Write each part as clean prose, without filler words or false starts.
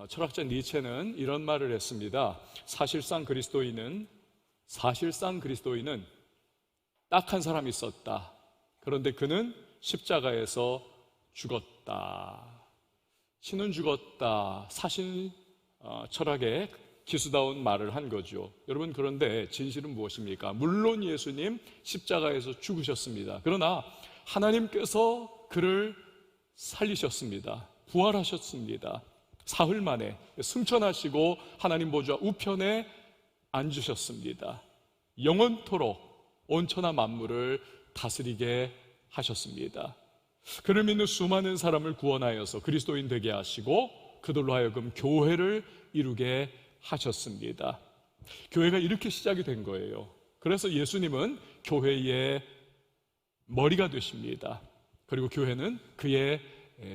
철학자 니체는 이런 말을 했습니다. 사실상 그리스도인은 딱 한 사람이 있었다. 그런데 그는 십자가에서 죽었다. 신은 죽었다. 사실 철학의 기수다운 말을 한 거죠. 여러분, 그런데 진실은 무엇입니까? 물론 예수님 십자가에서 죽으셨습니다. 그러나 하나님께서 그를 살리셨습니다. 부활하셨습니다. 사흘 만에 승천하시고 하나님 보좌 우편에 앉으셨습니다. 영원토록 온천하 만물을 다스리게 하셨습니다. 그를 믿는 수많은 사람을 구원하여서 그리스도인 되게 하시고 그들로 하여금 교회를 이루게 하셨습니다. 교회가 이렇게 시작이 된 거예요. 그래서 예수님은 교회의 머리가 되십니다. 그리고 교회는 그의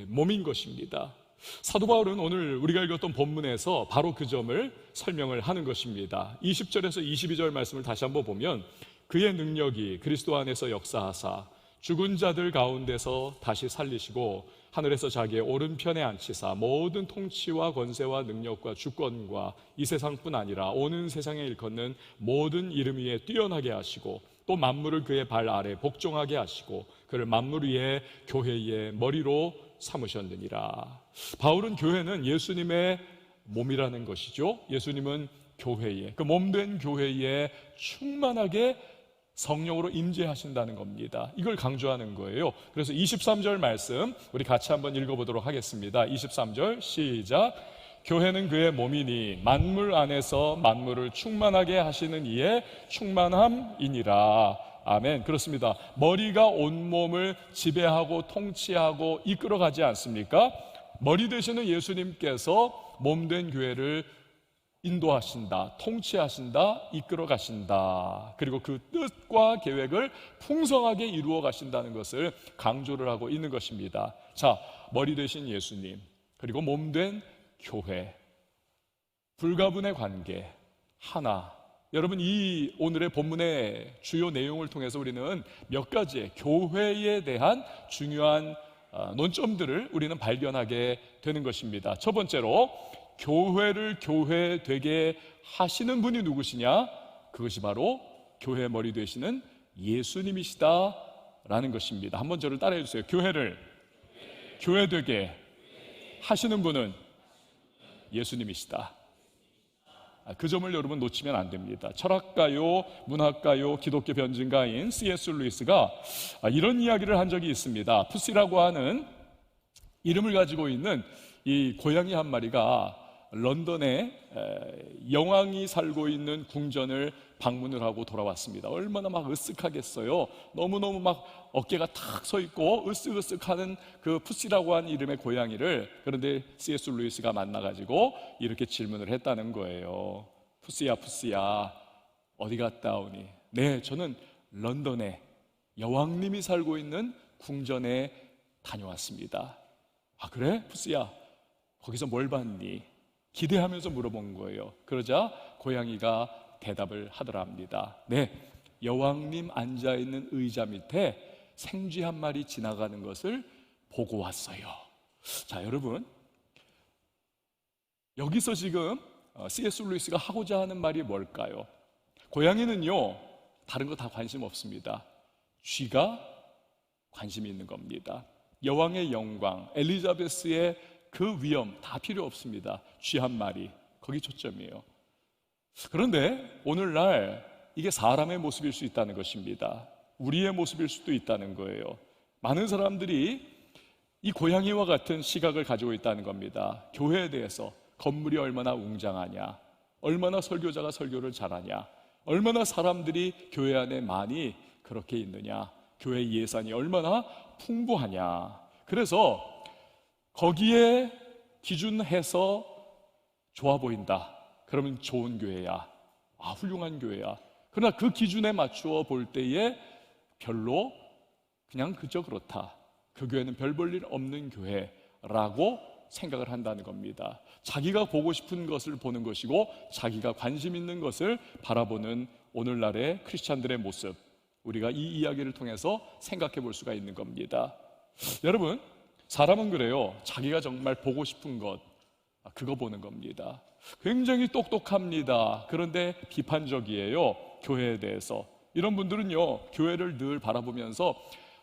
몸인 것입니다. 사도 바울은 오늘 우리가 읽었던 본문에서 바로 그 점을 설명을 하는 것입니다. 20절에서 22절 말씀을 다시 한번 보면 그의 능력이 그리스도 안에서 역사하사 죽은 자들 가운데서 다시 살리시고 하늘에서 자기의 오른편에 앉히사 모든 통치와 권세와 능력과 주권과 이 세상뿐 아니라 오는 세상에 일컫는 모든 이름 위에 뛰어나게 하시고 또 만물을 그의 발 아래 복종하게 하시고 그를 만물 위에 교회의 머리로 삼으셨느니라. 바울은 교회는 예수님의 몸이라는 것이죠. 예수님은 교회에, 그 몸된 교회에 충만하게 성령으로 임재하신다는 겁니다. 이걸 강조하는 거예요. 그래서 23절 말씀 우리 같이 한번 읽어보도록 하겠습니다. 23절 시작. 교회는 그의 몸이니 만물 안에서 만물을 충만하게 하시는 이의 충만함이니라. 아멘. 그렇습니다. 머리가 온몸을 지배하고 통치하고 이끌어가지 않습니까? 머리 되시는 예수님께서 몸된 교회를 인도하신다, 통치하신다, 이끌어 가신다. 그리고 그 뜻과 계획을 풍성하게 이루어 가신다는 것을 강조를 하고 있는 것입니다. 자, 머리 되신 예수님, 그리고 몸된 교회, 불가분의 관계, 하나. 여러분, 이 오늘의 본문의 주요 내용을 통해서 우리는 몇 가지의 교회에 대한 중요한 논점들을 우리는 발견하게 되는 것입니다. 첫 번째로 교회를 교회 되게 하시는 분이 누구시냐? 그것이 바로 교회의 머리 되시는 예수님이시다라는 것입니다. 한번 저를 따라해 주세요. 교회를 교회 되게 하시는 분은 예수님이시다. 그 점을 여러분 놓치면 안 됩니다. 철학가요, 문학가요, 기독교 변증가인 C.S. 루이스가 이런 이야기를 한 적이 있습니다. 푸시라고 하는 이름을 가지고 있는 이 고양이 한 마리가 런던에 여왕이 살고 있는 궁전을 방문을 하고 돌아왔습니다. 얼마나 막 으쓱하겠어요. 너무너무 막 어깨가 탁 서 있고 으쓱으쓱하는 그 푸시라고 하는 이름의 고양이를, 그런데 C.S. 루이스가 만나가지고 이렇게 질문을 했다는 거예요. 푸시야 어디 갔다 오니? 네, 저는 런던에 여왕님이 살고 있는 궁전에 다녀왔습니다. 아, 그래? 푸시야, 거기서 뭘 봤니? 기대하면서 물어본 거예요. 그러자 고양이가 대답을 하더랍니다. 네, 여왕님 앉아있는 의자 밑에 생쥐 한 마리 지나가는 것을 보고 왔어요. 자, 여러분, 여기서 지금 C.S. 루이스가 하고자 하는 말이 뭘까요? 고양이는요, 다른 거 다 관심 없습니다. 쥐가 관심이 있는 겁니다. 여왕의 영광, 엘리자베스의 그 위엄 다 필요 없습니다. 쥐 한 마리, 거기 초점이에요. 그런데 오늘날 이게 사람의 모습일 수 있다는 것입니다. 우리의 모습일 수도 있다는 거예요. 많은 사람들이 이 고양이와 같은 시각을 가지고 있다는 겁니다. 교회에 대해서 건물이 얼마나 웅장하냐, 얼마나 설교자가 설교를 잘하냐, 얼마나 사람들이 교회 안에 많이 그렇게 있느냐, 교회 예산이 얼마나 풍부하냐. 그래서 거기에 기준해서 좋아 보인다, 그러면 좋은 교회야, 훌륭한 교회야. 그러나 그 기준에 맞추어 볼 때에 별로 그냥 그저 그렇다, 그 교회는 별 볼 일 없는 교회라고 생각을 한다는 겁니다. 자기가 보고 싶은 것을 보는 것이고 자기가 관심 있는 것을 바라보는 오늘날의 크리스찬들의 모습, 우리가 이 이야기를 통해서 생각해 볼 수가 있는 겁니다. 여러분, 사람은 그래요. 자기가 정말 보고 싶은 것, 그거 보는 겁니다. 굉장히 똑똑합니다. 그런데 비판적이에요. 교회에 대해서. 이런 분들은요, 교회를 늘 바라보면서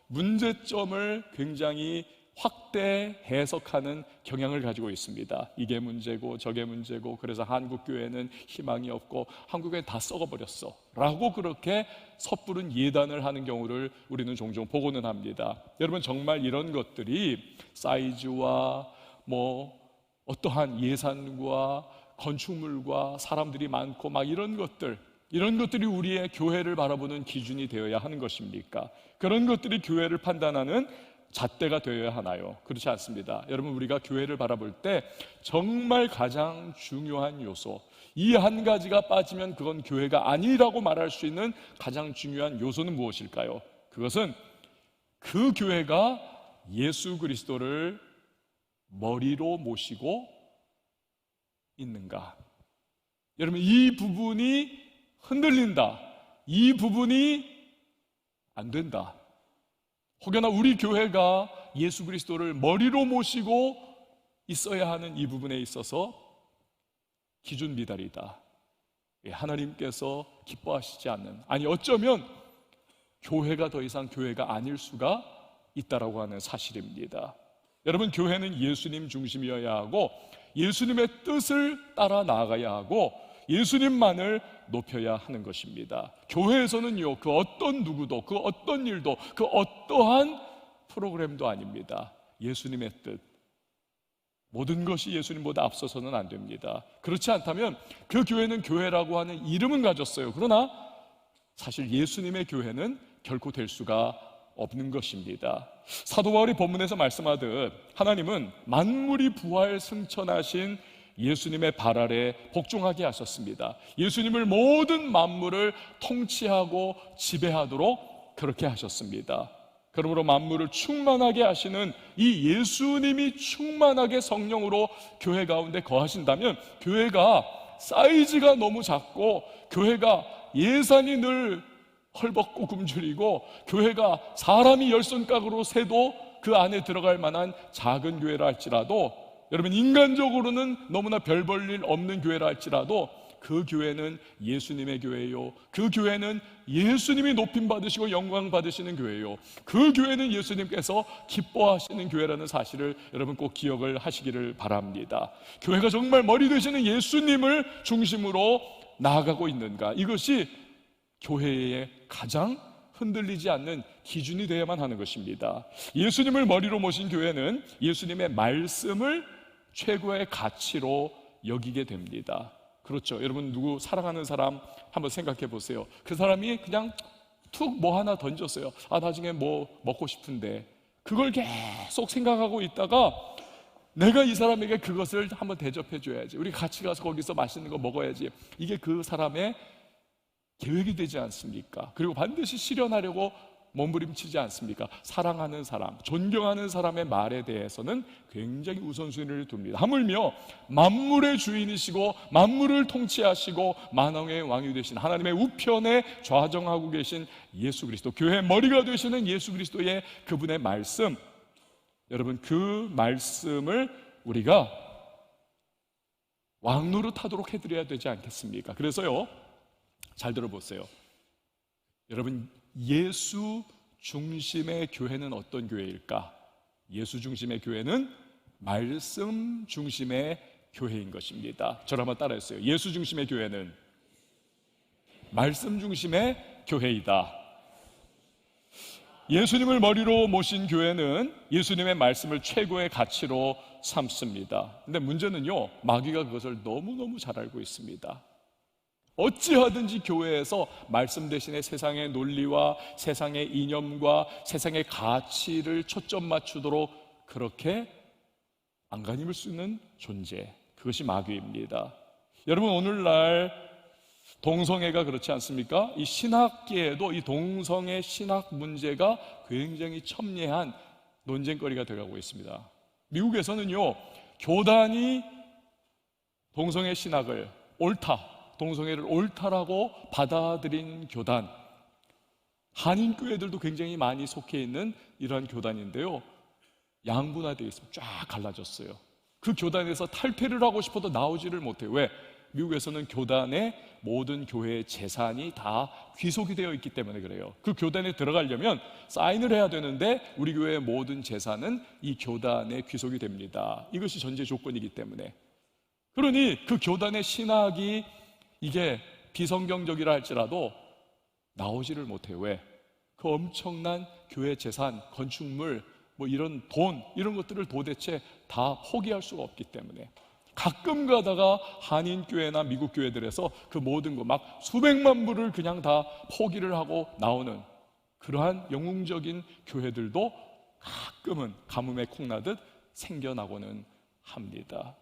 문제점을 굉장히 확대 해석하는 경향을 가지고 있습니다. 이게 문제고 저게 문제고, 그래서 한국 교회는 희망이 없고 한국 교회는 다 썩어버렸어 라고 그렇게 섣부른 예단을 하는 경우를 우리는 종종 보고는 합니다. 여러분, 정말 이런 것들이 사이즈와 어떠한 예산과 건축물과 사람들이 많고 막 이런 것들이 우리의 교회를 바라보는 기준이 되어야 하는 것입니까? 그런 것들이 교회를 판단하는 잣대가 되어야 하나요? 그렇지 않습니다. 여러분, 우리가 교회를 바라볼 때 정말 가장 중요한 요소, 이 한 가지가 빠지면 그건 교회가 아니라고 말할 수 있는 가장 중요한 요소는 무엇일까요? 그것은 그 교회가 예수 그리스도를 머리로 모시고 있는가? 여러분, 이 부분이 흔들린다, 이 부분이 안 된다, 혹여나 우리 교회가 예수 그리스도를 머리로 모시고 있어야 하는 이 부분에 있어서 기준 미달이다, 하나님께서 기뻐하시지 않는, 아니 어쩌면 교회가 더 이상 교회가 아닐 수가 있다라고 하는 사실입니다. 여러분, 교회는 예수님 중심이어야 하고 예수님의 뜻을 따라 나아가야 하고 예수님만을 높여야 하는 것입니다. 교회에서는요, 그 어떤 누구도, 그 어떤 일도, 그 어떠한 프로그램도 아닙니다. 예수님의 뜻, 모든 것이 예수님보다 앞서서는 안 됩니다. 그렇지 않다면 그 교회는 교회라고 하는 이름은 가졌어요. 그러나 사실 예수님의 교회는 결코 될 수가 없는 것입니다. 사도 바울이 본문에서 말씀하듯 하나님은 만물이 부활 승천하신 예수님의 발 아래 복종하게 하셨습니다. 예수님을 모든 만물을 통치하고 지배하도록 그렇게 하셨습니다. 그러므로 만물을 충만하게 하시는 이 예수님이 충만하게 성령으로 교회 가운데 거하신다면, 교회가 사이즈가 너무 작고 교회가 예산이 늘 헐벗고 굶주리고 교회가 사람이 열 손가락으로 세도 그 안에 들어갈 만한 작은 교회라 할지라도, 여러분, 인간적으로는 너무나 별 볼 일 없는 교회라 할지라도 그 교회는 예수님의 교회요, 그 교회는 예수님이 높임 받으시고 영광 받으시는 교회요, 그 교회는 예수님께서 기뻐하시는 교회라는 사실을 여러분 꼭 기억을 하시기를 바랍니다. 교회가 정말 머리 되시는 예수님을 중심으로 나아가고 있는가, 이것이 교회의 가장 흔들리지 않는 기준이 되어야만 하는 것입니다. 예수님을 머리로 모신 교회는 예수님의 말씀을 최고의 가치로 여기게 됩니다. 그렇죠. 여러분, 누구 사랑하는 사람 한번 생각해 보세요. 그 사람이 그냥 툭 뭐 하나 던졌어요. 나중에 뭐 먹고 싶은데, 그걸 계속 생각하고 있다가 내가 이 사람에게 그것을 한번 대접해 줘야지, 우리 같이 가서 거기서 맛있는 거 먹어야지, 이게 그 사람의 계획이 되지 않습니까? 그리고 반드시 실현하려고 몸부림치지 않습니까? 사랑하는 사람, 존경하는 사람의 말에 대해서는 굉장히 우선순위를 둡니다. 하물며 만물의 주인이시고 만물을 통치하시고 만왕의 왕이 되신 하나님의 우편에 좌정하고 계신 예수 그리스도, 교회의 머리가 되시는 예수 그리스도의 그분의 말씀, 여러분, 그 말씀을 우리가 왕노릇하도록 해드려야 되지 않겠습니까? 그래서요, 잘 들어보세요. 여러분, 예수 중심의 교회는 어떤 교회일까? 예수 중심의 교회는 말씀 중심의 교회인 것입니다. 저를 한번 따라했어요. 예수 중심의 교회는 말씀 중심의 교회이다. 예수님을 머리로 모신 교회는 예수님의 말씀을 최고의 가치로 삼습니다. 근데 문제는요, 마귀가 그것을 너무너무 잘 알고 있습니다. 어찌하든지 교회에서 말씀 대신에 세상의 논리와 세상의 이념과 세상의 가치를 초점 맞추도록 그렇게 안간힘을 쓰는 존재, 그것이 마귀입니다. 여러분, 오늘날 동성애가 그렇지 않습니까? 이 신학계에도 이 동성애 신학 문제가 굉장히 첨예한 논쟁거리가 되어가고 있습니다. 미국에서는요, 교단이 동성애 신학을 옳다, 동성애를 옳다라고 받아들인 교단, 한인교회들도 굉장히 많이 속해 있는 이러한 교단인데요, 양분화되어 있습니다. 쫙 갈라졌어요. 그 교단에서 탈퇴를 하고 싶어도 나오지를 못해요. 왜? 미국에서는 교단의 모든 교회의 재산이 다 귀속이 되어 있기 때문에 그래요. 그 교단에 들어가려면 사인을 해야 되는데 우리 교회의 모든 재산은 이 교단에 귀속이 됩니다. 이것이 전제 조건이기 때문에. 그러니 그 교단의 신학이 이게 비성경적이라 할지라도 나오지를 못해요. 왜? 그 엄청난 교회 재산, 건축물, 뭐 이런 돈, 이런 것들을 도대체 다 포기할 수가 없기 때문에. 가끔 가다가 한인교회나 미국 교회들에서 그 모든 거 막 수백만 불을 그냥 다 포기를 하고 나오는 그러한 영웅적인 교회들도 가끔은 가뭄에 콩나듯 생겨나고는 합니다.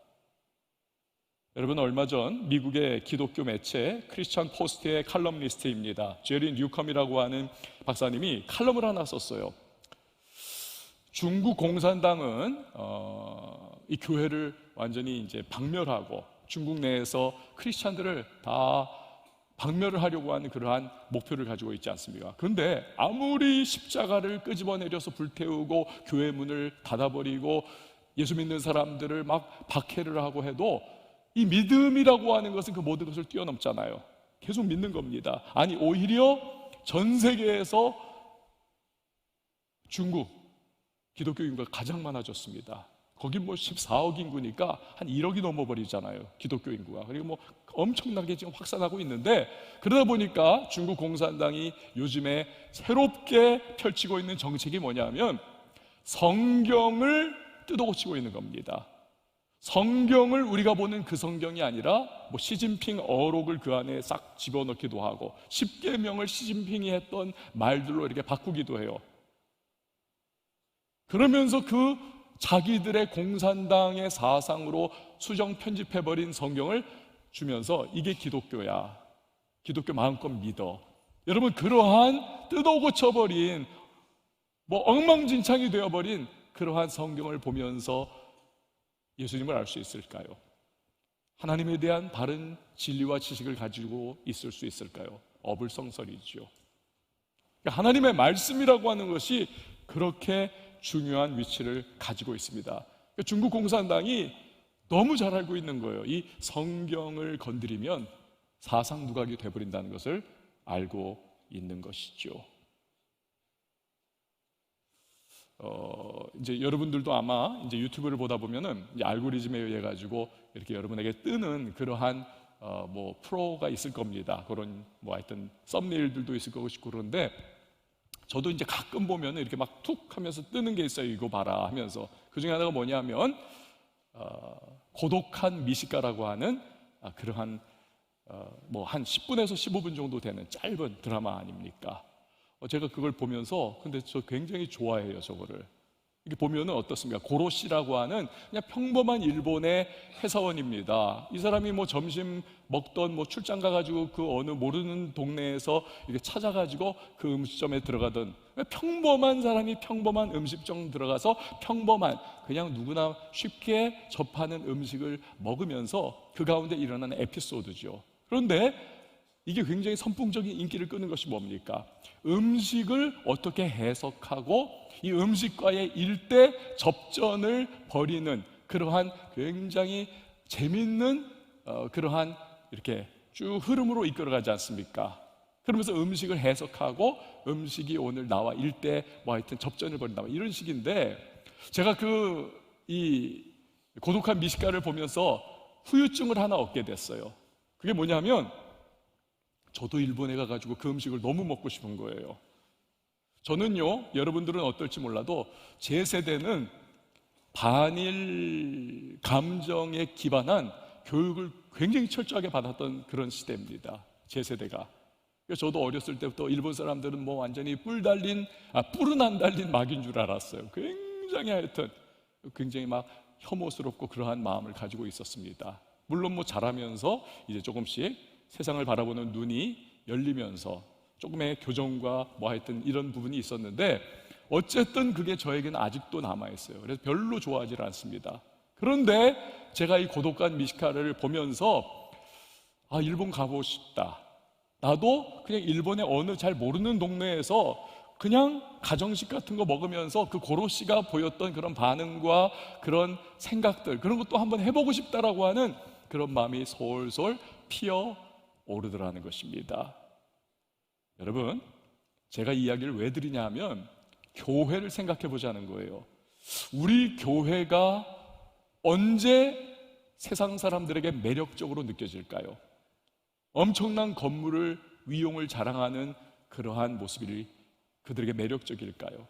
여러분, 얼마 전 미국의 기독교 매체 크리스천 포스트의 칼럼니스트입니다. 제리 뉴컴이라고 하는 박사님이 칼럼을 하나 썼어요. 중국 공산당은 이 교회를 완전히 이제 박멸하고 중국 내에서 크리스찬들을 다 박멸을 하려고 하는 그러한 목표를 가지고 있지 않습니까? 그런데 아무리 십자가를 끄집어내려서 불태우고 교회 문을 닫아버리고 예수 믿는 사람들을 막 박해를 하고 해도 이 믿음이라고 하는 것은 그 모든 것을 뛰어넘잖아요. 계속 믿는 겁니다. 아니, 오히려 전 세계에서 중국 기독교 인구가 가장 많아졌습니다. 거기 뭐 14억 인구니까 한 1억이 넘어버리잖아요, 기독교 인구가. 그리고 뭐 엄청나게 지금 확산하고 있는데, 그러다 보니까 중국 공산당이 요즘에 새롭게 펼치고 있는 정책이 뭐냐면 성경을 뜯어고치고 있는 겁니다. 성경을 우리가 보는 그 성경이 아니라 뭐 시진핑 어록을 그 안에 싹 집어넣기도 하고 10계명을 시진핑이 했던 말들로 이렇게 바꾸기도 해요. 그러면서 그 자기들의 공산당의 사상으로 수정 편집해버린 성경을 주면서 이게 기독교야, 기독교 마음껏 믿어. 여러분, 그러한 뜯어고쳐버린 뭐 엉망진창이 되어버린 그러한 성경을 보면서 예수님을 알 수 있을까요? 하나님에 대한 바른 진리와 지식을 가지고 있을 수 있을까요? 어불성설이죠. 하나님의 말씀이라고 하는 것이 그렇게 중요한 위치를 가지고 있습니다. 중국 공산당이 너무 잘 알고 있는 거예요. 이 성경을 건드리면 사상 누각이 되어버린다는 것을 알고 있는 것이죠. 이제 여러분들도 아마 이제 유튜브를 보다 보면은 이제 알고리즘에 의해 가지고 이렇게 여러분에게 뜨는 그러한 뭐 프로가 있을 겁니다. 그런 뭐 하여튼 썸네일들도 있을 거고 그런데 저도 이제 가끔 보면 이렇게 막 툭 하면서 뜨는 게 있어요. 이거 봐라 하면서. 그 중에 하나가 뭐냐면 고독한 미식가라고 하는 그러한 뭐 한 10분에서 15분 정도 되는 짧은 드라마 아닙니까? 제가 그걸 보면서 근데 저 굉장히 좋아해요. 저거를 이렇게 보면은 어떻습니까? 고로 씨라고 하는 그냥 평범한 일본의 회사원입니다. 이 사람이 뭐 점심 먹던 뭐 출장 가가지고 그 어느 모르는 동네에서 이렇게 찾아가지고 그 음식점에 들어가던 평범한 사람이 평범한 음식점 들어가서 평범한 그냥 누구나 쉽게 접하는 음식을 먹으면서 그 가운데 일어나는 에피소드죠. 그런데 이게 굉장히 선풍적인 인기를 끄는 것이 뭡니까? 음식을 어떻게 해석하고 이 음식과의 일대 접전을 벌이는 그러한 굉장히 재밌는 그러한 이렇게 쭉 흐름으로 이끌어가지 않습니까? 그러면서 음식을 해석하고 음식이 오늘 나와 일대 뭐 하여튼 접전을 벌인다 이런 식인데, 제가 이 고독한 미식가를 보면서 후유증을 하나 얻게 됐어요. 그게 뭐냐면 저도 일본에 가가지고 그 음식을 너무 먹고 싶은 거예요. 저는요, 여러분들은 어떨지 몰라도 제 세대는 반일 감정에 기반한 교육을 굉장히 철저하게 받았던 그런 시대입니다. 제 세대가. 그래서 저도 어렸을 때부터 일본 사람들은 뭐 완전히 뿔은 안 달린 막인 줄 알았어요. 굉장히 하여튼 굉장히 막 혐오스럽고 그러한 마음을 가지고 있었습니다. 물론 뭐 자라면서 이제 조금씩 세상을 바라보는 눈이 열리면서 조금의 교정과 뭐 하여튼 이런 부분이 있었는데 어쨌든 그게 저에게는 아직도 남아있어요. 그래서 별로 좋아하지 않습니다. 그런데 제가 이 고독한 미식가를 보면서 일본 가보고 싶다. 나도 그냥 일본의 어느 잘 모르는 동네에서 그냥 가정식 같은 거 먹으면서 그 고로 씨가 보였던 그런 반응과 그런 생각들, 그런 것도 한번 해보고 싶다라고 하는 그런 마음이 솔솔 피어 오르더라는 것입니다. 여러분, 제가 이 이야기를 왜 드리냐 하면 교회를 생각해 보자는 거예요. 우리 교회가 언제 세상 사람들에게 매력적으로 느껴질까요? 엄청난 건물을 위용을 자랑하는 그러한 모습이 그들에게 매력적일까요?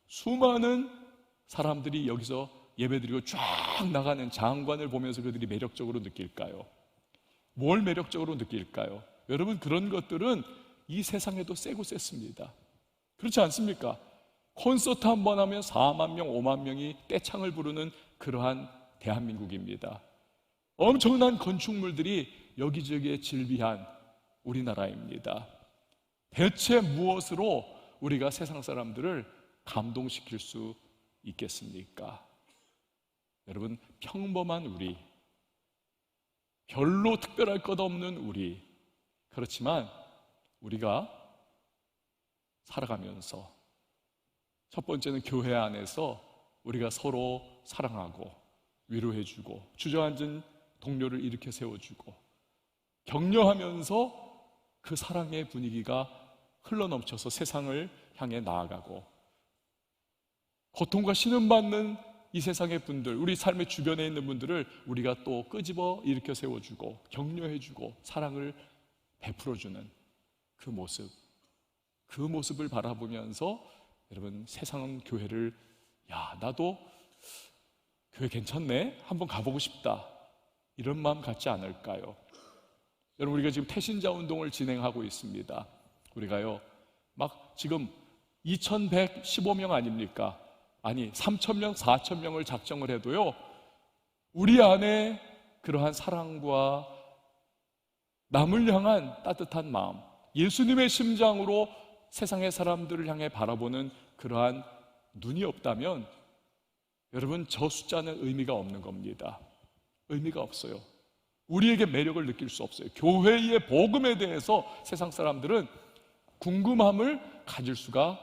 수많은 사람들이 여기서 예배드리고 쫙 나가는 장관을 보면서 그들이 매력적으로 느낄까요? 뭘 매력적으로 느낄까요? 여러분, 그런 것들은 이 세상에도 세고 셌습니다. 그렇지 않습니까? 콘서트 한 번 하면 4만 명, 5만 명이 떼창을 부르는 그러한 대한민국입니다. 엄청난 건축물들이 여기저기에 질비한 우리나라입니다. 대체 무엇으로 우리가 세상 사람들을 감동시킬 수 있겠습니까? 여러분, 평범한 우리, 별로 특별할 것 없는 우리, 그렇지만 우리가 살아가면서 첫 번째는 교회 안에서 우리가 서로 사랑하고 위로해주고 주저앉은 동료를 일으켜 세워주고 격려하면서 그 사랑의 분위기가 흘러넘쳐서 세상을 향해 나아가고 고통과 신음받는 이 세상의 분들, 우리 삶의 주변에 있는 분들을 우리가 또 끄집어 일으켜 세워주고 격려해주고 사랑을 베풀어주는 그 모습을 바라보면서 여러분, 세상 교회를 나도 교회 괜찮네? 한번 가보고 싶다, 이런 마음 갖지 않을까요? 여러분, 우리가 지금 태신자 운동을 진행하고 있습니다. 우리가요 막 지금 2115명 아닙니까? 아니 3000명, 4000명을 작정을 해도요 우리 안에 그러한 사랑과 남을 향한 따뜻한 마음, 예수님의 심장으로 세상의 사람들을 향해 바라보는 그러한 눈이 없다면 여러분, 저 숫자는 의미가 없는 겁니다. 의미가 없어요. 우리에게 매력을 느낄 수 없어요. 교회의 복음에 대해서 세상 사람들은 궁금함을 가질 수가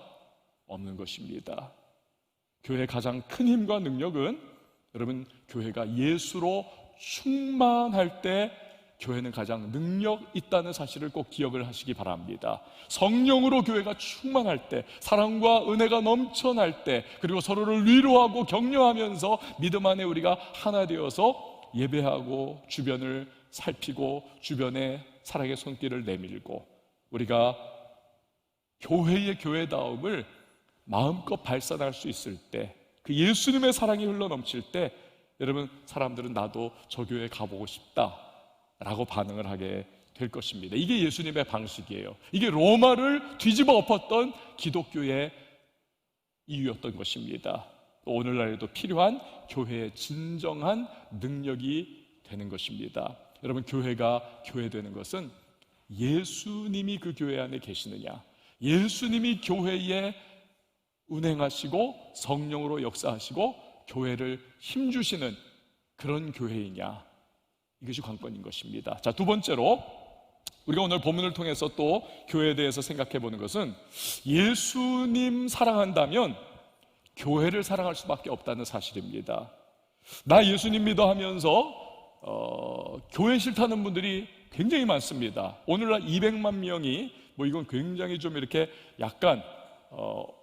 없는 것입니다. 교회의 가장 큰 힘과 능력은 여러분, 교회가 예수로 충만할 때 교회는 가장 능력 있다는 사실을 꼭 기억을 하시기 바랍니다. 성령으로 교회가 충만할 때, 사랑과 은혜가 넘쳐날 때, 그리고 서로를 위로하고 격려하면서 믿음 안에 우리가 하나 되어서 예배하고 주변을 살피고 주변에 사랑의 손길을 내밀고 우리가 교회의 교회다움을 마음껏 발산할 수 있을 때, 그 예수님의 사랑이 흘러넘칠 때 여러분, 사람들은 나도 저 교회에 가보고 싶다 라고 반응을 하게 될 것입니다. 이게 예수님의 방식이에요. 이게 로마를 뒤집어 엎었던 기독교의 이유였던 것입니다. 또 오늘날에도 필요한 교회의 진정한 능력이 되는 것입니다. 여러분, 교회가 교회되는 것은 예수님이 그 교회 안에 계시느냐, 예수님이 교회에 운행하시고 성령으로 역사하시고 교회를 힘주시는 그런 교회이냐, 이것이 관건인 것입니다. 자, 두 번째로 우리가 오늘 본문을 통해서 또 교회에 대해서 생각해 보는 것은 예수님 사랑한다면 교회를 사랑할 수밖에 없다는 사실입니다. 나 예수님 믿어 하면서 교회 싫다는 분들이 굉장히 많습니다. 오늘날 200만 명이 이건 굉장히 좀 이렇게 약간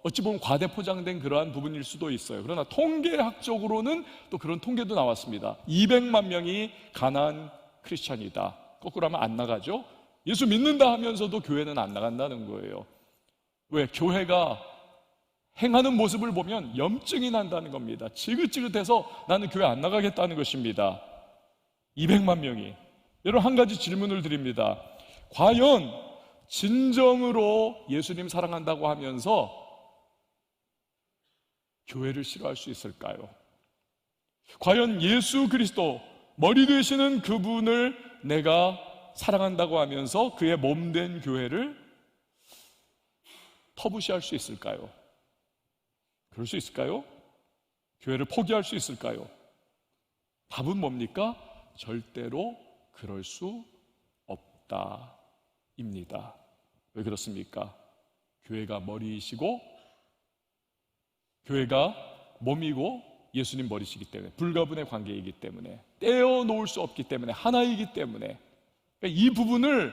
어찌 보면 과대포장된 그러한 부분일 수도 있어요. 그러나 통계학적으로는 또 그런 통계도 나왔습니다. 200만 명이 가난한 크리스찬이다. 거꾸로 하면 안 나가죠. 예수 믿는다 하면서도 교회는 안 나간다는 거예요. 왜? 교회가 행하는 모습을 보면 염증이 난다는 겁니다. 지긋지긋해서 나는 교회 안 나가겠다는 것입니다. 200만 명이. 여러분, 한 가지 질문을 드립니다. 과연 진정으로 예수님 사랑한다고 하면서 교회를 싫어할 수 있을까요? 과연 예수 그리스도, 머리 되시는 그분을 내가 사랑한다고 하면서 그의 몸된 교회를 터부시할 수 있을까요? 그럴 수 있을까요? 교회를 포기할 수 있을까요? 답은 뭡니까? 절대로 그럴 수 없다 입니다. 왜 그렇습니까? 교회가 머리이시고 교회가 몸이고 예수님 머리시기 때문에 불가분의 관계이기 때문에 떼어놓을 수 없기 때문에 하나이기 때문에 그러니까 이 부분을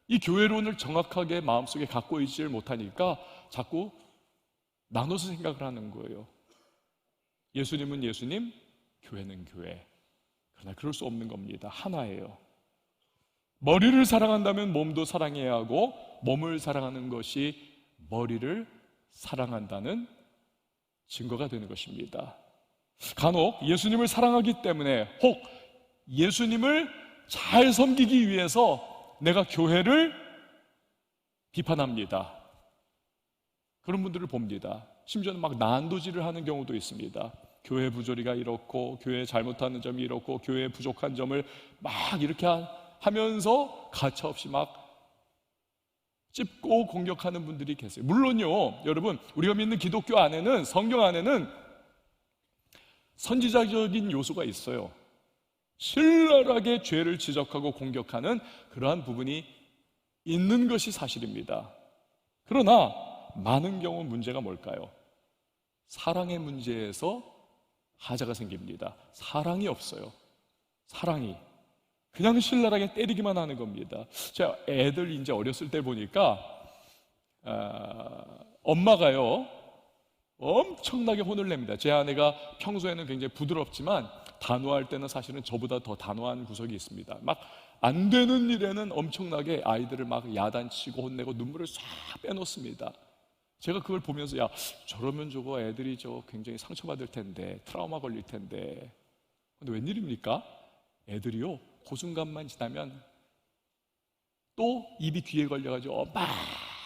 이 교회론을 정확하게 마음속에 갖고 있지를 못하니까 자꾸 나눠서 생각을 하는 거예요. 예수님은 예수님, 교회는 교회. 그러나 그럴 수 없는 겁니다. 하나예요. 머리를 사랑한다면 몸도 사랑해야 하고 몸을 사랑하는 것이 머리를 사랑한다는 증거가 되는 것입니다. 간혹 예수님을 사랑하기 때문에 혹 예수님을 잘 섬기기 위해서 내가 교회를 비판합니다. 그런 분들을 봅니다. 심지어는 막 난도질을 하는 경우도 있습니다. 교회 부조리가 이렇고 교회 잘못하는 점이 이렇고 교회 부족한 점을 막 이렇게 하면서 가차없이 막 찝고 공격하는 분들이 계세요. 물론요, 여러분, 우리가 믿는 기독교 안에는, 성경 안에는 선지자적인 요소가 있어요. 신랄하게 죄를 지적하고 공격하는 그러한 부분이 있는 것이 사실입니다. 그러나 많은 경우 문제가 뭘까요? 사랑의 문제에서 하자가 생깁니다. 사랑이 없어요. 사랑이 그냥 신랄하게 때리기만 하는 겁니다. 제가 애들 이제 어렸을 때 보니까 엄마가요 엄청나게 혼을 냅니다. 제 아내가 평소에는 굉장히 부드럽지만 단호할 때는 사실은 저보다 더 단호한 구석이 있습니다. 막 안 되는 일에는 엄청나게 아이들을 막 야단치고 혼내고 눈물을 싹 빼놓습니다. 제가 그걸 보면서 야, 저러면 저거 애들이 굉장히 상처받을 텐데, 트라우마 걸릴 텐데. 근데 웬일입니까? 애들이요 그 순간만 지나면 또 입이 귀에 걸려가지고 엄마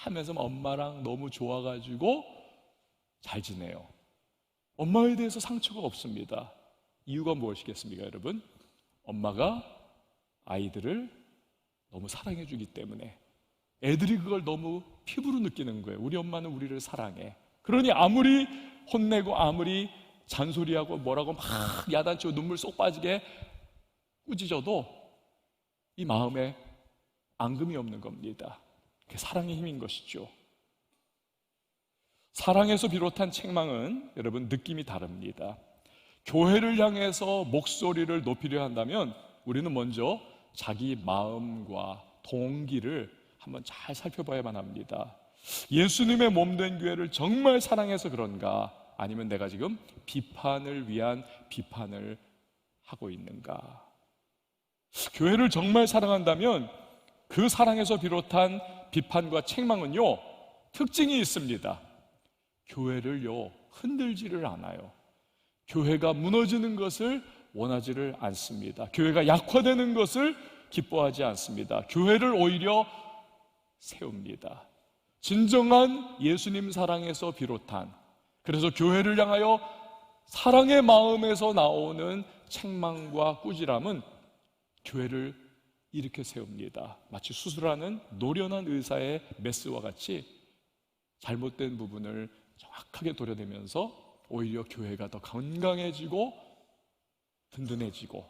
하면서 엄마랑 너무 좋아가지고 잘 지내요. 엄마에 대해서 상처가 없습니다. 이유가 무엇이겠습니까, 여러분? 엄마가 아이들을 너무 사랑해 주기 때문에 애들이 그걸 너무 피부로 느끼는 거예요. 우리 엄마는 우리를 사랑해. 그러니 아무리 혼내고 아무리 잔소리하고 뭐라고 막 야단치고 눈물 쏙 빠지게 꾸짖어도 이 마음에 앙금이 없는 겁니다. 그게 사랑의 힘인 것이죠. 사랑에서 비롯한 책망은 여러분 느낌이 다릅니다. 교회를 향해서 목소리를 높이려 한다면 우리는 먼저 자기 마음과 동기를 한번 잘 살펴봐야만 합니다. 예수님의 몸된 교회를 정말 사랑해서 그런가? 아니면 내가 지금 비판을 위한 비판을 하고 있는가? 교회를 정말 사랑한다면 그 사랑에서 비롯한 비판과 책망은요 특징이 있습니다. 교회를요 흔들지를 않아요. 교회가 무너지는 것을 원하지를 않습니다. 교회가 약화되는 것을 기뻐하지 않습니다. 교회를 오히려 세웁니다. 진정한 예수님 사랑에서 비롯한, 그래서 교회를 향하여 사랑의 마음에서 나오는 책망과 꾸지람은 교회를 이렇게 세웁니다. 마치 수술하는 노련한 의사의 메스와 같이 잘못된 부분을 정확하게 도려내면서 오히려 교회가 더 건강해지고 든든해지고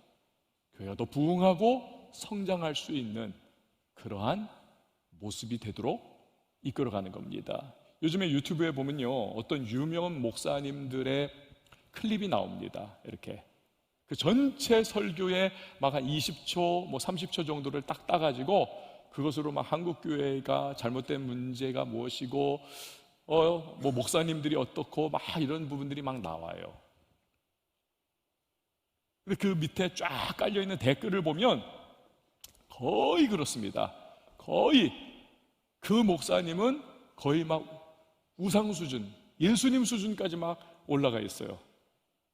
교회가 더 부흥하고 성장할 수 있는 그러한 모습이 되도록 이끌어가는 겁니다. 요즘에 유튜브에 보면요 어떤 유명한 목사님들의 클립이 나옵니다. 이렇게 그 전체 설교에 막 한 20초, 30초 정도를 딱 따가지고 그것으로 막 한국 교회가 잘못된 문제가 무엇이고 목사님들이 어떻고 막 이런 부분들이 막 나와요. 근데 그 밑에 쫙 깔려 있는 댓글을 보면 거의 그렇습니다. 거의 그 목사님은 거의 막 우상 수준, 예수님 수준까지 막 올라가 있어요.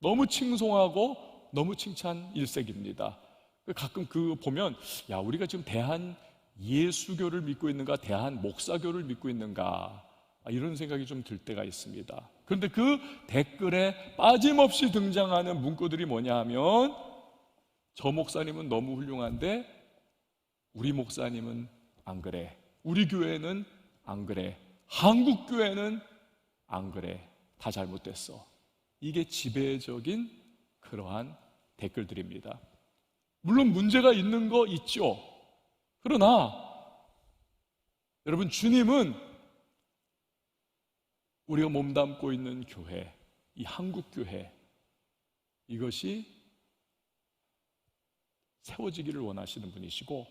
너무 칭송하고 너무 칭찬 일색입니다. 가끔 그 보면 야 우리가 지금 대한 예수교를 믿고 있는가 대한 목사교를 믿고 있는가 이런 생각이 좀 들 때가 있습니다. 그런데 그 댓글에 빠짐없이 등장하는 문구들이 뭐냐 하면 저 목사님은 너무 훌륭한데 우리 목사님은 안 그래, 우리 교회는 안 그래, 한국 교회는 안 그래, 다 잘못됐어. 이게 지배적인 그러한 댓글들입니다. 물론 문제가 있는 거 있죠. 그러나 여러분 주님은 우리가 몸담고 있는 교회, 이 한국교회, 이것이 세워지기를 원하시는 분이시고,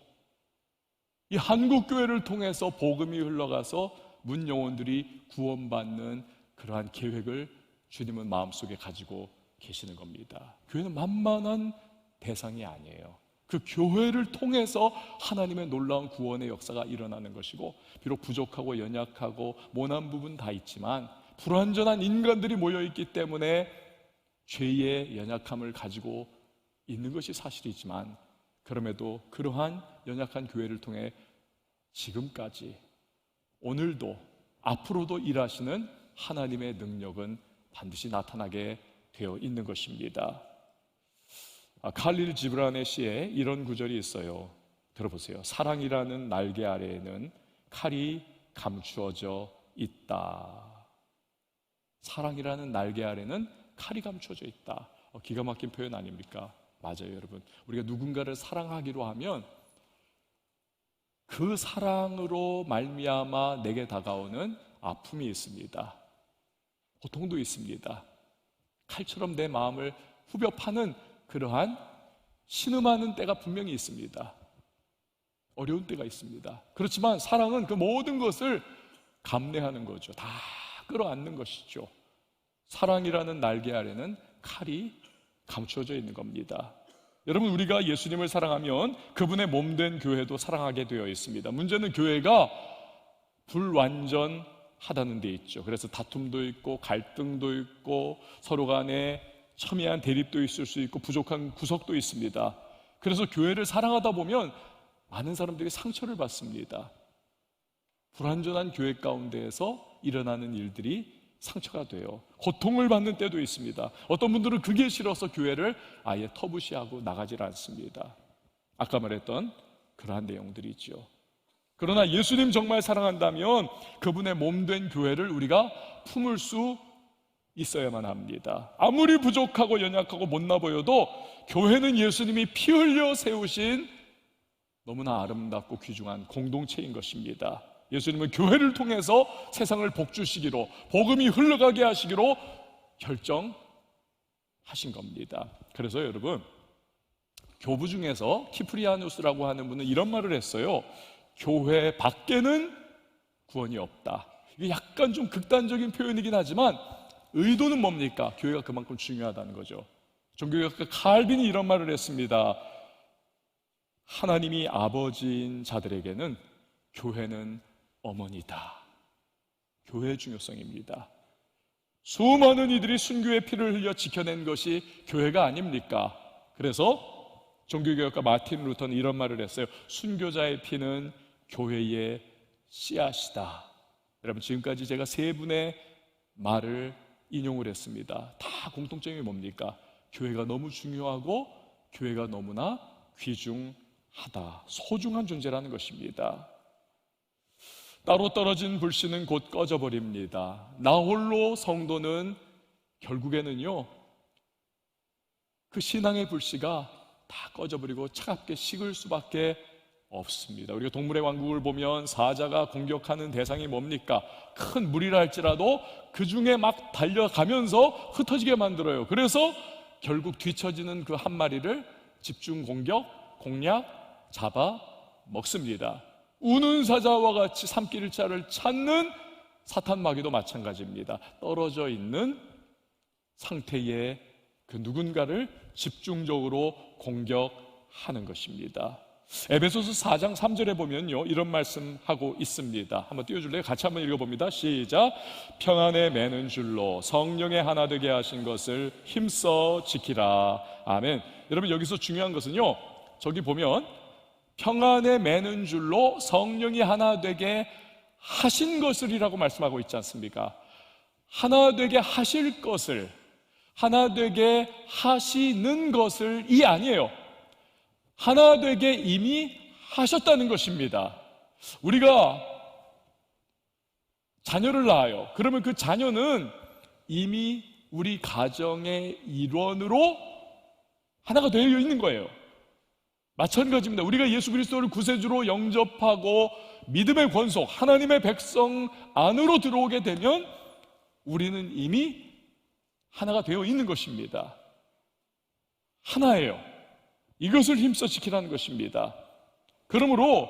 이 한국교회를 통해서 복음이 흘러가서 문 영혼들이 구원받는 그러한 계획을 주님은 마음속에 가지고 계시는 겁니다. 교회는 만만한 대상이 아니에요. 그 교회를 통해서 하나님의 놀라운 구원의 역사가 일어나는 것이고, 비록 부족하고 연약하고 모난 부분 다 있지만 불완전한 인간들이 모여있기 때문에 죄의 연약함을 가지고 있는 것이 사실이지만, 그럼에도 그러한 연약한 교회를 통해 지금까지, 오늘도 앞으로도 일하시는 하나님의 능력은 반드시 나타나게 되어 있는 것입니다. 칼릴 지브란의 시에 이런 구절이 있어요. 들어보세요. 사랑이라는 날개 아래에는 칼이 감추어져 있다. 사랑이라는 날개 아래는 칼이 감추어져 있다. 기가 막힌 표현 아닙니까? 맞아요, 여러분. 우리가 누군가를 사랑하기로 하면 그 사랑으로 말미암아 내게 다가오는 아픔이 있습니다. 고통도 있습니다. 칼처럼 내 마음을 후벼 파는 그러한 신음하는 때가 분명히 있습니다. 어려운 때가 있습니다. 그렇지만 사랑은 그 모든 것을 감내하는 거죠. 다 끌어안는 것이죠. 사랑이라는 날개 아래는 칼이 감추어져 있는 겁니다. 여러분, 우리가 예수님을 사랑하면 그분의 몸된 교회도 사랑하게 되어 있습니다. 문제는 교회가 불완전하다는 데 있죠. 그래서 다툼도 있고 갈등도 있고 서로 간에 첨예한 대립도 있을 수 있고 부족한 구석도 있습니다. 그래서 교회를 사랑하다 보면 많은 사람들이 상처를 받습니다. 불완전한 교회 가운데에서 일어나는 일들이 상처가 돼요. 고통을 받는 때도 있습니다. 어떤 분들은 그게 싫어서 교회를 아예 터부시하고 나가질 않습니다. 아까 말했던 그러한 내용들이죠. 그러나 예수님 정말 사랑한다면 그분의 몸된 교회를 우리가 품을 수 있어야만 합니다. 아무리 부족하고 연약하고 못나 보여도 교회는 예수님이 피 흘려 세우신 너무나 아름답고 귀중한 공동체인 것입니다. 예수님은 교회를 통해서 세상을 복주시기로, 복음이 흘러가게 하시기로 결정하신 겁니다. 그래서 여러분, 교부 중에서 키프리아누스라고 하는 분은 이런 말을 했어요. 교회 밖에는 구원이 없다. 이게 약간 좀 극단적인 표현이긴 하지만 의도는 뭡니까? 교회가 그만큼 중요하다는 거죠. 종교学가 칼빈이 이런 말을 했습니다. 하나님이 아버지인 자들에게는 교회는 어머니다. 교회의 중요성입니다. 수많은 이들이 순교의 피를 흘려 지켜낸 것이 교회가 아닙니까? 그래서 종교개혁가 마틴 루터는 이런 말을 했어요. 순교자의 피는 교회의 씨앗이다. 여러분, 지금까지 제가 세 분의 말을 인용을 했습니다. 다 공통점이 뭡니까? 교회가 너무 중요하고 교회가 너무나 귀중하다, 소중한 존재라는 것입니다. 따로 떨어진 불씨는 곧 꺼져버립니다. 나 홀로 성도는 결국에는요, 그 신앙의 불씨가 다 꺼져버리고 차갑게 식을 수밖에 없습니다. 우리가 동물의 왕국을 보면 사자가 공격하는 대상이 뭡니까? 큰 물이라 할지라도 그 중에 막 달려가면서 흩어지게 만들어요. 그래서 결국 뒤처지는 그 한 마리를 집중 공격, 공략, 잡아 먹습니다. 우는 사자와 같이 삼킬 자를 찾는 사탄 마귀도 마찬가지입니다. 떨어져 있는 상태의 그 누군가를 집중적으로 공격하는 것입니다. 에베소서 4장 3절에 보면요, 이런 말씀하고 있습니다. 한번 띄워줄래요? 같이 한번 읽어봅니다. 시작. 평안에 매는 줄로 성령의 하나 되게 하신 것을 힘써 지키라. 아멘. 여러분, 여기서 중요한 것은요, 저기 보면 평안에 매는 줄로 성령이 하나 되게 하신 것을이라고 말씀하고 있지 않습니까? 하나 되게 하실 것을, 하나 되게 하시는 것을 이 아니에요. 하나 되게 이미 하셨다는 것입니다. 우리가 자녀를 낳아요. 그러면 그 자녀는 이미 우리 가정의 일원으로 하나가 되어 있는 거예요. 마찬가지입니다. 우리가 예수 그리스도를 구세주로 영접하고 믿음의 권속, 하나님의 백성 안으로 들어오게 되면 우리는 이미 하나가 되어 있는 것입니다. 하나예요. 이것을 힘써 지키라는 것입니다. 그러므로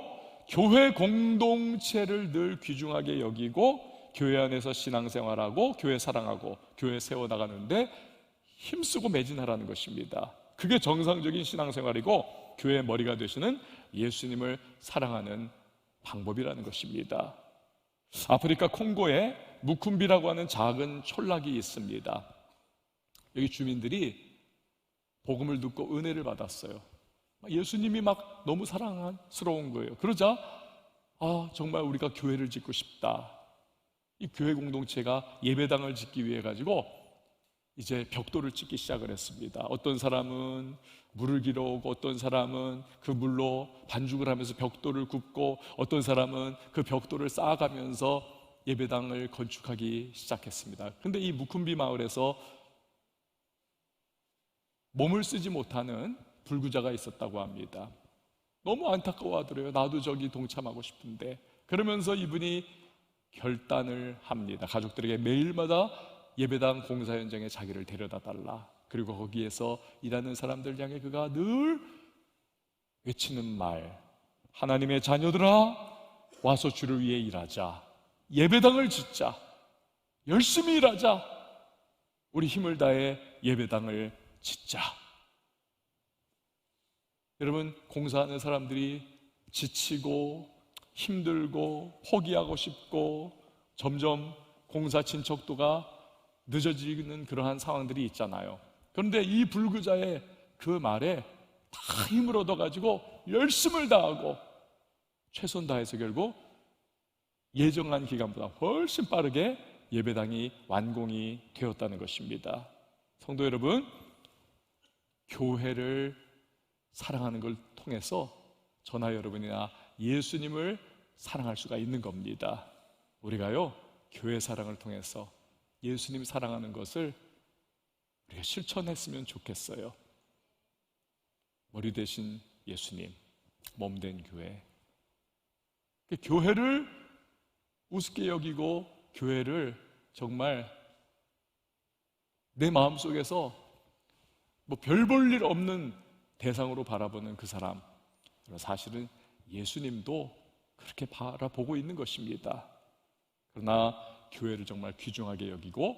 교회 공동체를 늘 귀중하게 여기고 교회 안에서 신앙생활하고 교회 사랑하고 교회 세워나가는데 힘쓰고 매진하라는 것입니다. 그게 정상적인 신앙생활이고 교회의 머리가 되시는 예수님을 사랑하는 방법이라는 것입니다. 아프리카 콩고에 무쿰비라고 하는 작은 촌락이 있습니다. 여기 주민들이 복음을 듣고 은혜를 받았어요. 예수님이 막 너무 사랑스러운 거예요. 그러자 정말 우리가 교회를 짓고 싶다. 이 교회 공동체가 예배당을 짓기 위해 가지고 이제 벽돌을 짓기 시작을 했습니다. 어떤 사람은 물을 길어오고 어떤 사람은 그 물로 반죽을 하면서 벽돌을 굽고 어떤 사람은 그 벽돌을 쌓아가면서 예배당을 건축하기 시작했습니다. 그런데 이 무쿰비 마을에서 몸을 쓰지 못하는 불구자가 있었다고 합니다. 너무 안타까워하더래요. 나도 저기 동참하고 싶은데. 그러면서 이분이 결단을 합니다. 가족들에게 매일마다 예배당 공사 현장에 자기를 데려다 달라. 그리고 거기에서 일하는 사람들 향해 그가 늘 외치는 말, 하나님의 자녀들아, 와서 주를 위해 일하자. 예배당을 짓자. 열심히 일하자. 우리 힘을 다해 예배당을 짓자. 여러분, 공사하는 사람들이 지치고 힘들고 포기하고 싶고 점점 공사 진척도가 늦어지는 그러한 상황들이 있잖아요. 그런데 이 불구자의 그 말에 다 힘을 얻어가지고 열심을 다하고 최선 다해서 결국 예정한 기간보다 훨씬 빠르게 예배당이 완공이 되었다는 것입니다. 성도 여러분, 교회를 사랑하는 걸 통해서 저나 여러분이나 예수님을 사랑할 수가 있는 겁니다. 우리가요, 교회 사랑을 통해서 예수님 사랑하는 것을 우리가 실천했으면 좋겠어요. 머리 대신 예수님, 몸 된 교회. 교회를 우습게 여기고 교회를 정말 내 마음속에서 별 볼 일 없는 대상으로 바라보는 그 사람, 사실은 예수님도 그렇게 바라보고 있는 것입니다. 그러나 교회를 정말 귀중하게 여기고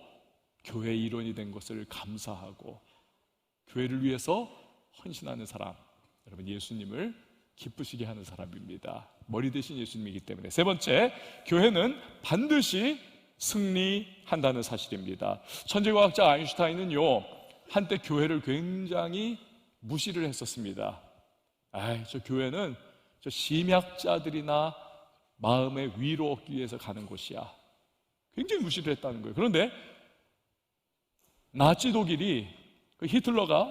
교회의 일원이 된 것을 감사하고 교회를 위해서 헌신하는 사람, 여러분 예수님을 기쁘시게 하는 사람입니다. 머리 대신 예수님이기 때문에. 세 번째, 교회는 반드시 승리한다는 사실입니다. 천재과학자 아인슈타인은요, 한때 교회를 굉장히 무시를 했었습니다. 저 교회는 저 심약자들이나 마음의 위로 얻기 위해서 가는 곳이야. 굉장히 무시를 했다는 거예요. 그런데 나치 독일이,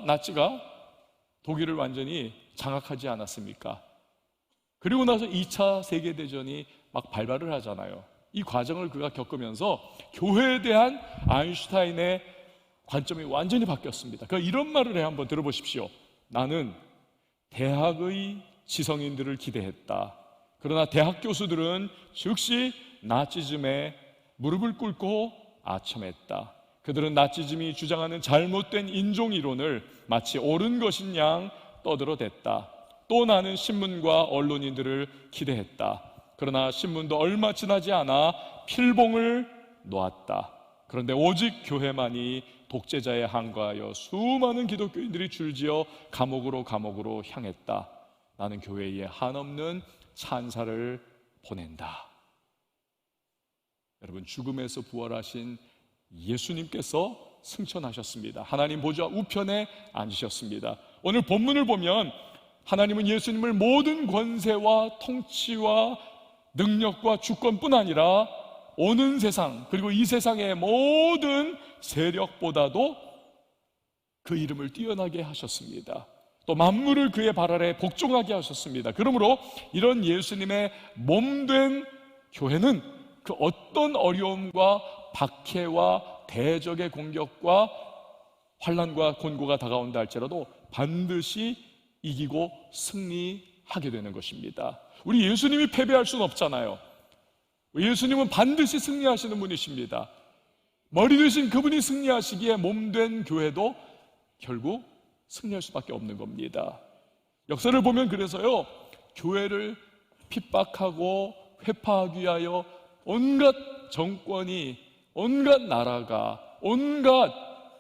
나치가 독일을 완전히 장악하지 않았습니까? 그리고 나서 2차 세계대전이 막 발발을 하잖아요. 이 과정을 그가 겪으면서 교회에 대한 아인슈타인의 관점이 완전히 바뀌었습니다. 그러니까 이런 말을 해요. 한번 들어보십시오. 나는 대학의 지성인들을 기대했다. 그러나 대학 교수들은 즉시 나치즘에 무릎을 꿇고 아첨했다. 그들은 나치즘이 주장하는 잘못된 인종이론을 마치 옳은 것인 양 떠들어댔다. 또 나는 신문과 언론인들을 기대했다. 그러나 신문도 얼마 지나지 않아 필봉을 놓았다. 그런데 오직 교회만이 독재자에 항거하여 수많은 기독교인들이 줄지어 감옥으로 향했다. 나는 교회에 한없는 찬사를 보낸다. 여러분, 죽음에서 부활하신 예수님께서 승천하셨습니다. 하나님 보좌 우편에 앉으셨습니다. 오늘 본문을 보면 하나님은 예수님을 모든 권세와 통치와 능력과 주권뿐 아니라 오는 세상, 그리고 이 세상의 모든 세력보다도 그 이름을 뛰어나게 하셨습니다. 또 만물을 그의 발 아래 복종하게 하셨습니다. 그러므로 이런 예수님의 몸된 교회는 그 어떤 어려움과 박해와 대적의 공격과 환난과 곤고가 다가온다 할지라도 반드시 이기고 승리하게 되는 것입니다. 우리 예수님이 패배할 수는 없잖아요. 예수님은 반드시 승리하시는 분이십니다. 머리 되신 그분이 승리하시기에 몸된 교회도 결국 승리할 수밖에 없는 겁니다. 역사를 보면 그래서요, 교회를 핍박하고 회파하기 위하여 온갖 정권이, 온갖 나라가, 온갖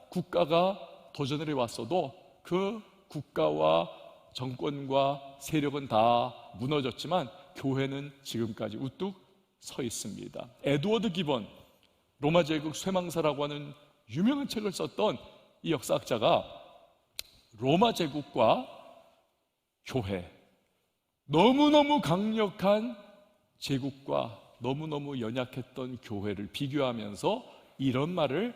국가가 도전을 해왔어도 그 국가와 정권과 세력은 다 무너졌지만 교회는 지금까지 우뚝 서 있습니다. 에드워드 기본, 로마 제국 쇠망사라고 하는 유명한 책을 썼던 이 역사학자가 로마 제국과 교회, 너무너무 강력한 제국과 너무너무 연약했던 교회를 비교하면서 이런 말을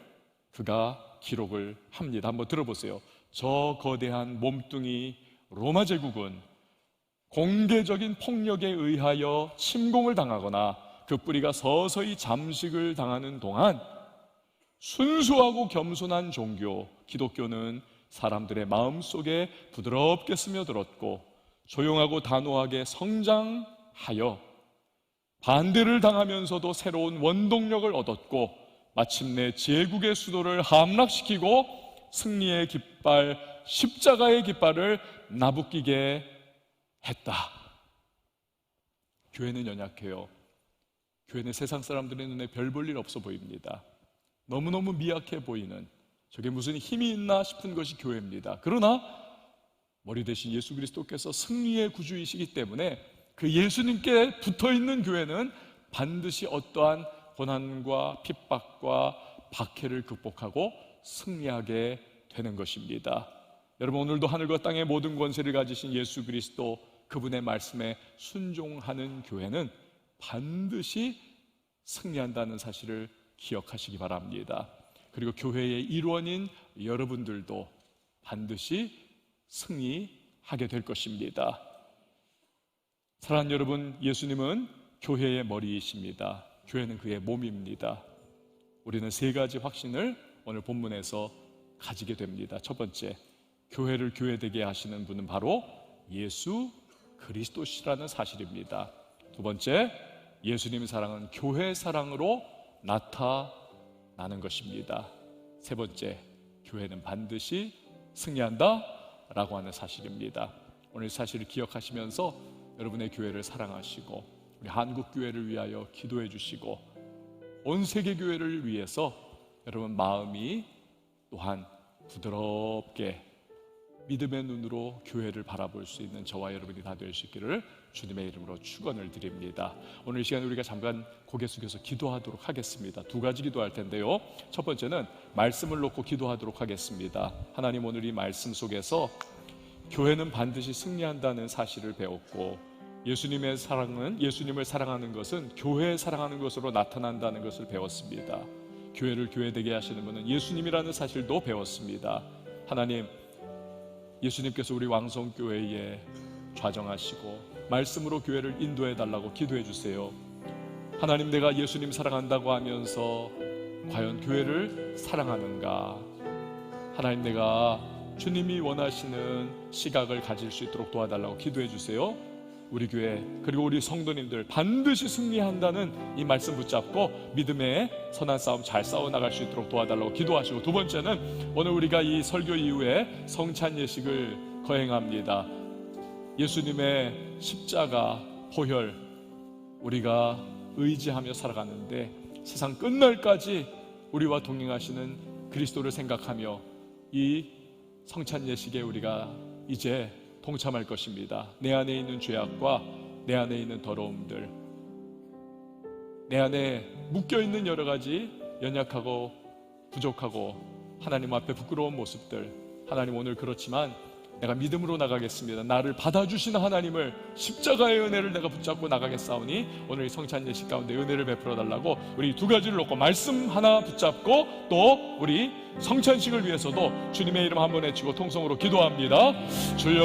그가 기록을 합니다. 한번 들어보세요. 저 거대한 몸뚱이 로마 제국은 공개적인 폭력에 의하여 침공을 당하거나 그 뿌리가 서서히 잠식을 당하는 동안 순수하고 겸손한 종교 기독교는 사람들의 마음속에 부드럽게 스며들었고 조용하고 단호하게 성장하여 반대를 당하면서도 새로운 원동력을 얻었고 마침내 제국의 수도를 함락시키고 승리의 깃발, 십자가의 깃발을 나부끼게 했다. 교회는 연약해요. 교회는 세상 사람들의 눈에 별 볼 일 없어 보입니다. 너무너무 미약해 보이는, 저게 무슨 힘이 있나 싶은 것이 교회입니다. 그러나 머리 대신 예수 그리스도께서 승리의 구주이시기 때문에 그 예수님께 붙어있는 교회는 반드시 어떠한 고난과 핍박과 박해를 극복하고 승리하게 되는 것입니다. 여러분, 오늘도 하늘과 땅의 모든 권세를 가지신 예수 그리스도, 그분의 말씀에 순종하는 교회는 반드시 승리한다는 사실을 기억하시기 바랍니다. 그리고 교회의 일원인 여러분들도 반드시 승리하게 될 것입니다. 사랑하는 여러분, 예수님은 교회의 머리이십니다. 교회는 그의 몸입니다. 우리는 세 가지 확신을 오늘 본문에서 가지게 됩니다. 첫 번째, 교회를 교회되게 하시는 분은 바로 예수 그리스도시라는 사실입니다. 두 번째, 예수님의 사랑은 교회 사랑으로 나타나는 것입니다. 세 번째, 교회는 반드시 승리한다 라고 하는 사실입니다. 오늘 사실을 기억하시면서 여러분의 교회를 사랑하시고 우리 한국 교회를 위하여 기도해 주시고 온 세계 교회를 위해서 여러분 마음이 또한 부드럽게 믿음의 눈으로 교회를 바라볼 수 있는 저와 여러분이 다 될 수 있기를 주님의 이름으로 축원을 드립니다. 오늘 이 시간에 우리가 잠깐 고개 숙여서 기도하도록 하겠습니다. 두 가지 기도할 텐데요, 첫 번째는 말씀을 놓고 기도하도록 하겠습니다. 하나님, 오늘 이 말씀 속에서 교회는 반드시 승리한다는 사실을 배웠고 예수님의 사랑은, 예수님을 사랑하는 것은 교회에 사랑하는 것으로 나타난다는 것을 배웠습니다. 교회를 교회되게 하시는 분은 예수님이라는 사실도 배웠습니다. 하나님, 예수님께서 우리 왕성교회에 좌정하시고 말씀으로 교회를 인도해 달라고 기도해 주세요. 하나님, 내가 예수님 사랑한다고 하면서 과연 교회를 사랑하는가? 하나님, 내가 주님이 원하시는 시각을 가질 수 있도록 도와달라고 기도해 주세요. 우리 교회 그리고 우리 성도님들 반드시 승리한다는 이 말씀 붙잡고 믿음의 선한 싸움 잘 싸워나갈 수 있도록 도와달라고 기도하시고, 두 번째는 오늘 우리가 이 설교 이후에 성찬 예식을 거행합니다. 예수님의 십자가 보혈 우리가 의지하며 살아가는데 세상 끝날까지 우리와 동행하시는 그리스도를 생각하며 이 성찬 예식에 우리가 이제 동참할 것입니다. 내 안에 있는 죄악과 내 안에 있는 더러움들, 내 안에 묶여있는 여러 가지 연약하고 부족하고 하나님 앞에 부끄러운 모습들, 하나님 오늘 그렇지만 내가 믿음으로 나가겠습니다. 나를 받아주시는 하나님을, 십자가의 은혜를 내가 붙잡고 나가겠사오니 오늘 이 성찬 예식 가운데 은혜를 베풀어 달라고 우리 두 가지를 놓고 말씀 하나 붙잡고 또 우리 성찬식을 위해서도 주님의 이름 한번 외치고 통성으로 기도합니다. 주여,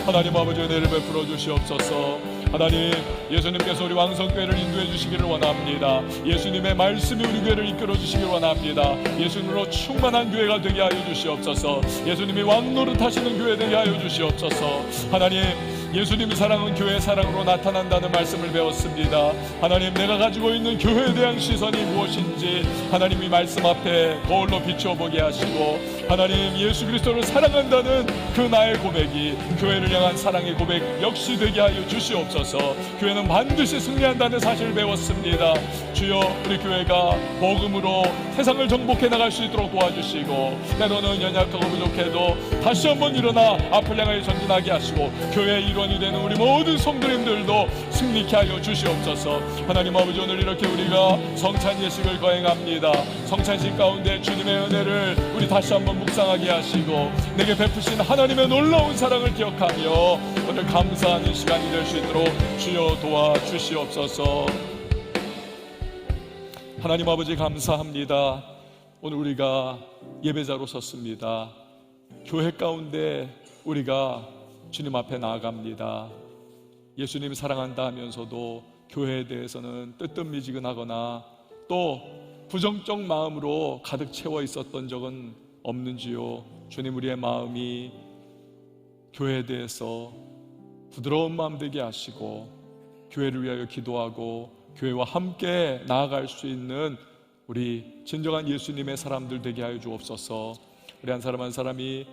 하나님 아버지 은혜를 베풀어 주시옵소서. 하나님, 예수님께서 우리 왕성교회를 인도해 주시기를 원합니다. 예수님의 말씀이 우리 교회를 이끌어 주시기를 원합니다. 예수님으로 충만한 교회가 되게 하여 주시옵소서. 예수님이 왕노릇 하시는 교회 되게 하여 주시옵소서. 하나님, 예수님의 사랑은 교회의 사랑으로 나타난다는 말씀을 배웠습니다. 하나님, 내가 가지고 있는 교회에 대한 시선이 무엇인지 하나님이 말씀 앞에 거울로 비춰보게 하시고, 하나님 예수 그리스도를 사랑한다는 그 나의 고백이 교회를 향한 사랑의 고백 역시 되게 하여 주시옵소서. 교회는 반드시 승리한다는 사실을 배웠습니다. 주여, 우리 교회가 복음으로 세상을 정복해 나갈 수 있도록 도와주시고, 때로는 연약하고 부족해도 다시 한번 일어나 앞을 향하여 전진하게 하시고, 교회의 일원이 되는 우리 모든 성도님들도 승리케 하여 주시옵소서. 하나님 아버지, 오늘 이렇게 우리가 성찬 예식을 거행합니다. 성찬식 가운데 주님의 은혜를 우리 다시 한번 묵상하게 하시고, 내게 베푸신 하나님의 놀라운 사랑을 기억하며 오늘 감사하는 시간이 될 수 있도록 주여 도와주시옵소서. 하나님 아버지, 감사합니다. 오늘 우리가 예배자로 섰습니다. 교회 가운데 우리가 주님 앞에 나아갑니다. 예수님 사랑한다 하면서도 교회에 대해서는 뜨뜻미지근하거나 또 부정적 마음으로 가득 채워 있었던 적은 없는지요? 주님, 우리의 마음이 교회에 대해서 부드러운 마음 되게 하시고, 교회를 위하여 기도하고 교회와 함께 나아갈 수 있는 우리 진정한 예수님의 사람들 되게 하여 주옵소서. 우리 한 사람 한 사람이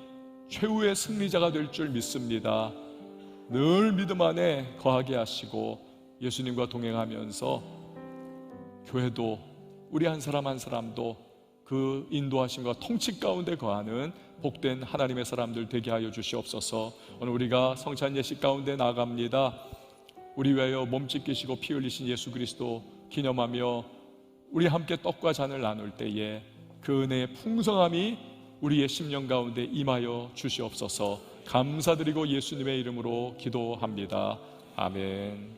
최후의 승리자가 될 줄 믿습니다. 늘 믿음 안에 거하게 하시고 예수님과 동행하면서 교회도 우리 한 사람 한 사람도 그 인도하심과 통치 가운데 거하는 복된 하나님의 사람들 되게 하여 주시옵소서. 오늘 우리가 성찬 예식 가운데 나아갑니다. 우리 위하여 몸 찢기시고 피 흘리신 예수 그리스도 기념하며 우리 함께 떡과 잔을 나눌 때에 그 은혜의 풍성함이 우리의 심령 가운데 임하여 주시옵소서. 감사드리고 예수님의 이름으로 기도합니다. 아멘.